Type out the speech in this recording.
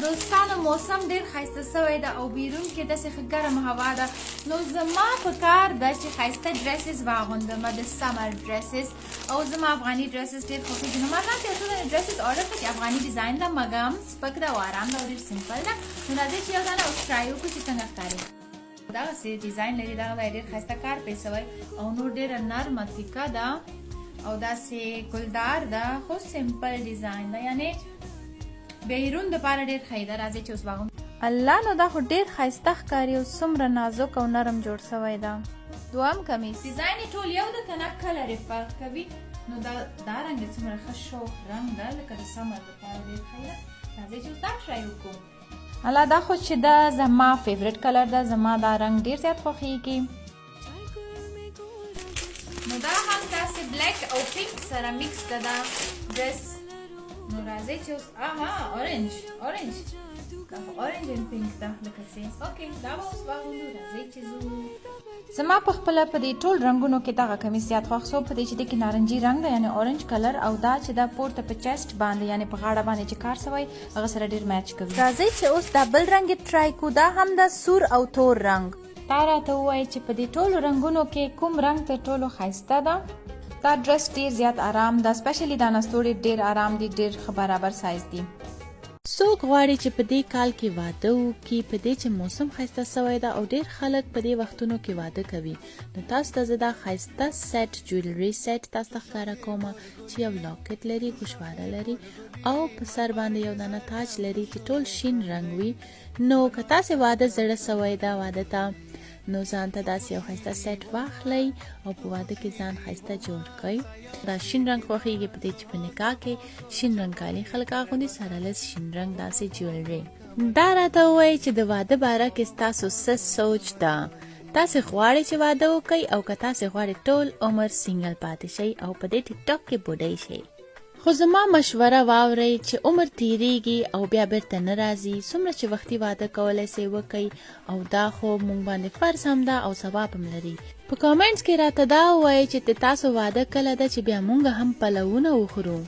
دوستانو موسم ډیر ښایسته سوی ده او بیرون کې داسې ښه ګرمه هوا ده، نو زما په کار ده چې ښایسته ډریسز واغوندمه، د سمر ډریسز، او زما افغاني ډریسز ډیر خوښېږي. نو ما ځان ته یو څو ډریسز ارډر کړه چې افغاني ډیزاین ده، مګم سپک ده او ارام ده او ډیر سمپل ده. نو راځئ چې یو دانه اوس ټرای وکړو چې څنګه ښکاري. دغسې ډیزاین لري، دغه ډیر ښایسته کار پرې سوی او نور ډیره نرمه تیکه ده او داسې ګلدار ده، خو سمپل ډیزاین ده، یعنی بیرون دپاره ډېر ښه ده. راځئ چې اوس واغوندو. الله، نو دا خو ډېر ښایسته ښکاري او څومره نازک او نرم جوړ سوی ده. دوهم کمیس ډیزاین یې ټول یو ده که نه، کلر یې فرق کوي. نو دا رنګ یې څومره ښه شوخ رنګ ده، لکه د سمر دپاره ډېر ښه ده. راځئ چې اوس دا ټرای وکړو. الله، دا خو چې ده زما فیوریټ کلر ده، زما دا رنګ ډېر زیات خوښېږي. نو دا هم داسې بلیک او پینک سره میکس ده دا ډرس. نو راځئ چې اوس اورنج دا خو اورنج اینډ پینک ده لکه څه. اوکې، دا به اوس واغوندو. راځئ چې ځو. زما په خپله په دې ټول رنګونو کې دغه کمیس زیات خوښ سو، په دې چې دې کې نارنجي رنګ ده یعنې اورنج کلر، او دا چې دا پورته په چیسټ باندې یعنې په غاړه باندې چې کار سوی هغه سره ډېر میچ کوي. راځئ چې اوس دا بل رنګ یې ټرای کړو. دا هم ده سور او تور رنګ. تا راته ووایي چې په دې ټولو رنګونو کې کوم رنګ تر ټولو ښایسته ده. دا ډرس ډیر زیات آرام ده، سپیشلی دا نستوړي ډیر آرام دي، ډیر ښه برابر سایز دي. څوک غواړي چې په دې کال کې واده وکړي، په دې چې موسم ښایسته سوی ده او ډیر خلک په دې وختونو کې واده کوي، نو تاسو ته زه دا ښایسته سیټ جویلري سیټ تاسو ته ښکاره کومه چې یو لاکټ لري، ګوشواره لري او په سر باندې یو دانه تاج لري چې ټول شین رنګ وي. نو که تاسې واده زړه سوی ده واده ته، نو ځان ته داسې یو ښایسته سیټ واخلئ او په واده کې ځان ښایسته جوړ کړئ. دا شین رنګ خوښېږي په دې چې په نکاح کې شین رنګ کالي خلک اغوندي، سره له شین رنګ داسې جویلري. دا راته ووایي چې د واده باره کې ستاسو څه سوچ ده. تاسې غواړئ چې واده وکئ او که تاسې غواړئ ټول عمر سینګل پاتې شئ او په دې ټیک ټاک کې بوډۍ شئ. خو زما مشوره واورئ چې عمر تیریږي او بیا بیرته نه راځي. څومره چې وختي واده کولی سئ وکئ، او دا خو مونږ باندې فرض هم ده او ثواب هم لري. په کامنټس کې راته دا ووایئ چې تاسو واده کله ده چې بیا مونږ هم پلوونه وخورو.